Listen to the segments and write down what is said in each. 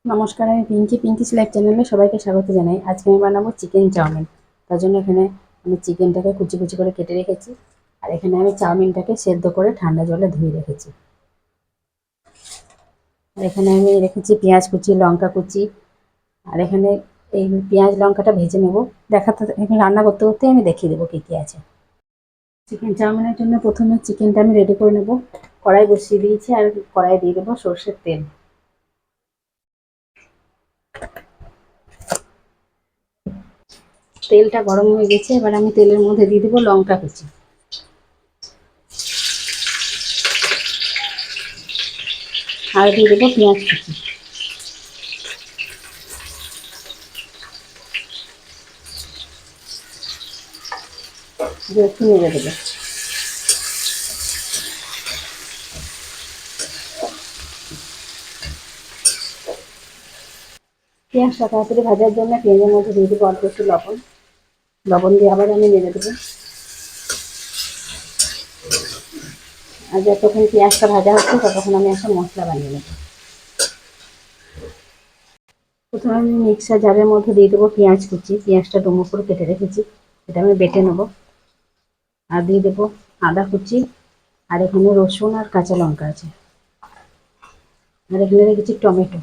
নমস্কার, আমি পিঙ্কিস লাইফ চ্যানেলে সবাইকে স্বাগত জানাই। আজকে আমি বানাবো চিকেন চাউমিন। তার জন্য এখানে আমি চিকেনটাকে কুচি কুচি করে কেটে রেখেছি, আর এখানে আমি চাউমিনটাকে সেদ্ধ করে ঠান্ডা জলে ধুয়ে রেখেছি। আর এখানে আমি রেখেছি পেঁয়াজ কুচি, লঙ্কা কুচি। আর এখানে এই পেঁয়াজ লঙ্কাটা ভেজে নেব। এখানে রান্না করতে করতে আমি দেখিয়ে দেবো কী কী আছে। চিকেন চাউমিনের জন্য প্রথমে চিকেনটা আমি রেডি করে নেব। কড়াই বসিয়ে দিয়েছি, আর কড়াই দিয়ে দেবো সর্ষের তেল। তেলটা গরম হয়ে গেছে, এবার আমি তেলের মধ্যে দিয়ে দেবো লঙ্কা কুচি, আর দিয়ে দেবো পেঁয়াজ কুচি। দিয়ে একটু নেড়ে দেবো। পেঁয়াজটা তাড়াতাড়ি ভাজার জন্য পেঁয়াজের মধ্যে দিয়ে দেবো অল্প একটু লবণ। লবণ দিয়ে আবার আমি নেড়ে দেবো। আর যতক্ষণ পেঁয়াজটা ভাজা হচ্ছে ততক্ষণ আমি একটা মশলা বানিয়ে নেব। প্রথমে আমি মিক্সার জারের মধ্যে দিয়ে দেবো পেঁয়াজ কুচি। পেঁয়াজটা ডুমো করে কেটে রেখেছি, এটা আমি বেটে নেব। আর দিয়ে দেবো আদা কুচি, আর এখানে রসুন আর কাঁচা লঙ্কা আছে, আর এখানে রেখেছি টমেটো।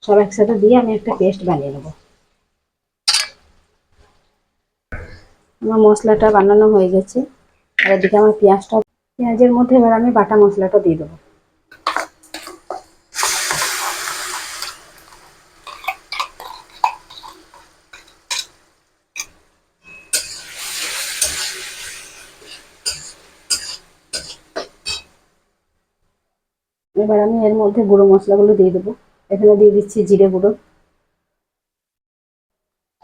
সব একসাথে দিয়ে আমি একটা পেস্ট বানিয়ে নেব। আমার মশলাটা বানানো হয়ে গেছে, আর এদিকে আমার পেঁয়াজের মধ্যে এবার আমি বাটা মশলাটা দিয়ে দেবো। এবার আমি এর মধ্যে গুঁড়ো মশলাগুলো দিয়ে দেবো। এখানে দিয়ে দিচ্ছি জিরে গুঁড়ো,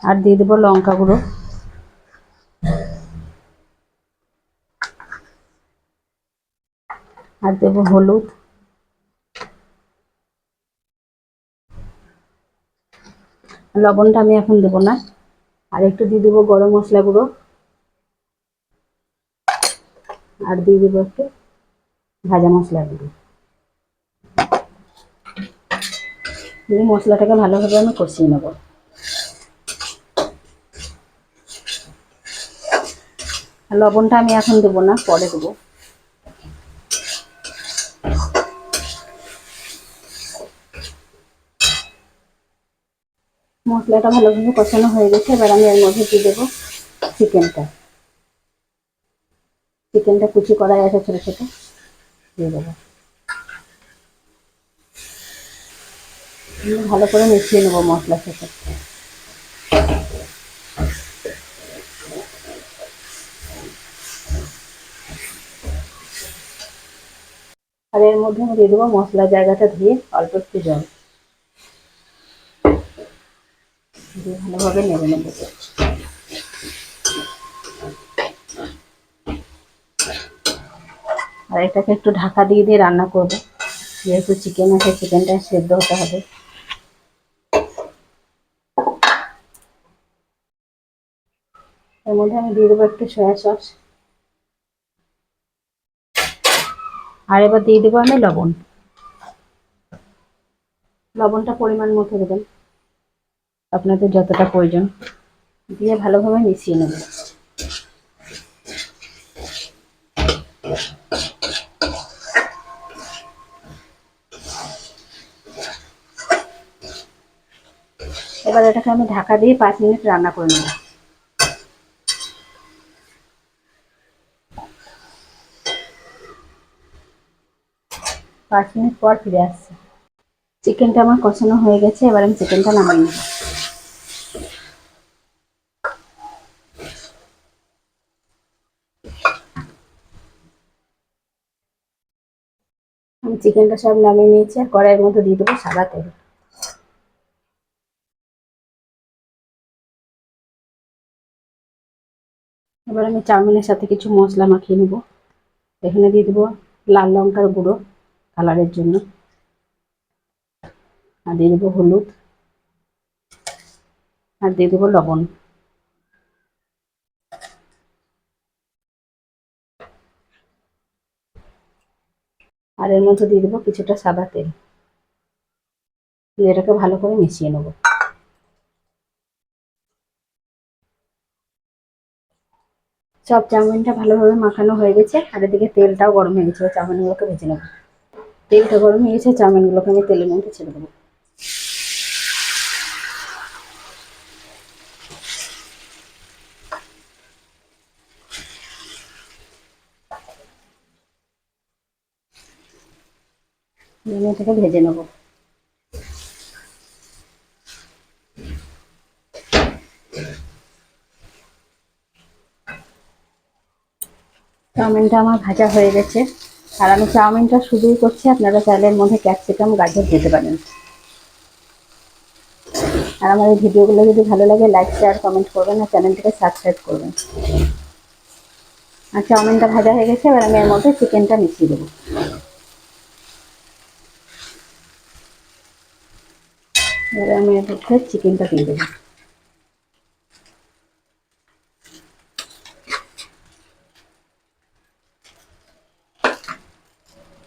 আর দিয়ে দেবো লঙ্কা গুঁড়ো, আর দেবো হলুদ, লবণটা আমি এখন দেবো না। আর একটু দিয়ে দেবো গরম মশলা গুঁড়ো, আর দিয়ে দেবো একটু ভাজা মশলা গুঁড়ো। দিয়ে মশলাটাকে ভালোভাবে আমি কষিয়ে নেবো। লবণটা আমি এখন দেবো না, পরে দেবো। মশলাটা ভালোভাবে কষানো হয়ে গেছে, এবার আমি এর মধ্যে দিয়ে দেবো চিকেনটা। চিকেনটা কুচি করা আছে ছোটো ছোটো, দিয়ে দেবো। ভালো করে মিশিয়ে নেবো মশলার সাথে। আর এর মধ্যে আমি দিয়ে দেবো মশলার জায়গাটা ধুয়ে অল্প একটু জল দিয়ে ভালোভাবে নেড়ে নেবো। আর এটাকে একটু ঢাকা দিয়ে দিয়ে রান্না করবো, যেহেতু চিকেন আছে চিকেনটা সেদ্ধ হতে হবে। এর মধ্যে আমি দিয়ে দেবো একটু সয়া সস, আর এবার দিয়ে দেবো আমি লবণ। লবণটা পরিমাণ মতো দেবেন, আপনাদের যতটা প্রয়োজন। দিয়ে ভালোভাবে মিশিয়ে নেব। এবার এটাকে আমি ঢাকা দিয়ে 5 মিনিট রান্না করে নেব। 5 মিনিট পর ফিরে আসছি। চিকেনটা আমার কষানো হয়ে গেছে, এবার আমি চিকেনটা নামিয়ে নেব। আমি চিকেনটা সব নামিয়ে নিয়েছি, আর কড়াইয়ের মধ্যে দিয়ে দেবো সাদা তেল। এবার আমি চাউমিনের সাথে কিছু মশলা মাখিয়ে নেব। এখানে দিয়ে দেবো লাল লঙ্কার গুঁড়ো কালারের জন্য, আর দিয়ে দেবো হলুদ, আর দিয়ে দেবো লবণ। আর এর মধ্যে দিয়ে দেবো কিছুটা সাদা তেল। এটাকে ভালো করে মিশিয়ে নেব। সব চাউমিনটা ভালোভাবে মাখানো হয়ে গেছে, আর এদিকে তেলটাও গরম হয়ে গেছে। চাউমিনগুলোকে ভেজে নেব। তেলটা গরম হয়ে গেছে, চাউমিনগুলোকে আমি তেলের মধ্যে ছেড়ে দেবো। এটাকে ভেজে নেব। চাউমিনটা আমার ভাজা হয়ে গেছে, আর আমি চাউমিনটা শুধুই করছি। আপনারা চাইলে এর মধ্যে ক্যাপসিকাম, গাজর দিতে পারেন। আর আমার এই ভিডিওগুলো যদি ভালো লাগে, লাইক, শেয়ার, কমেন্ট করবেন, আর চ্যানেলটিকে সাবস্ক্রাইব করবেন। আর চাউমিনটা ভাজা হয়ে গেছে, এবার আমি এর মধ্যে চিকেনটা মিশিয়ে দেবো। এবার আমি এর মধ্যে চিকেনটা দিয়ে দেবো।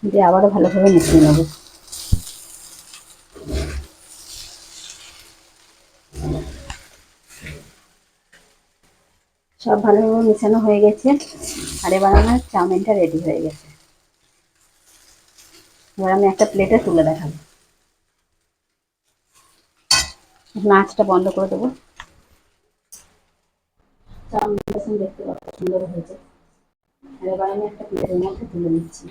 দিয়ে আবারও ভালোভাবে মিশিয়ে নেবো। সব ভালোভাবে মেশানো হয়ে গেছে, আর এবার আমার চাউমিনটা রেডি হয়ে গেছে। এবার আমি একটা প্লেটে তুলে দেখাবো। আঁচটা বন্ধ করে দেবো। চাউমিনটা দেখতে কত সুন্দর হয়েছে। আর এবার আমি একটা প্লেটের মধ্যে তুলে নিচ্ছি।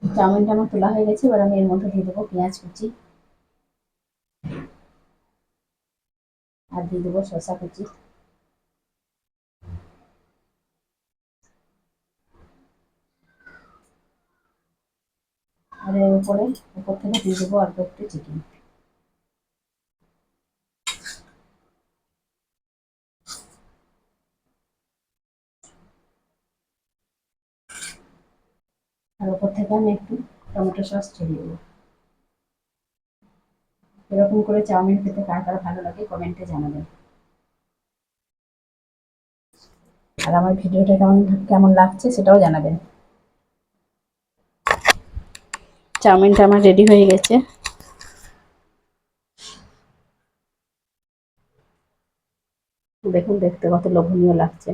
চাউমিনটা আমার তোলা হয়ে গেছে, এবার আমি এর মধ্যে দিয়ে দেবো পেঁয়াজ কুচি, আর দিয়ে দেবো শসা কুচি, আর এর উপর থেকে দিয়ে দেবো অল্প একটু চিকেন। আর উপর থেকে আমি একটু টমেটো সস ছড়িয়ে দেবো। এরকম করে চাউমিন খেতে কার কার ভালো লাগে কমেন্টে জানাবেন। আর আমার ভিডিওটা কেমন কেমন লাগছে সেটাও জানাবেন। চাউমিনটা আমার রেডি হয়ে গেছে। দেখুন দেখতে কত লোভনীয় লাগছে।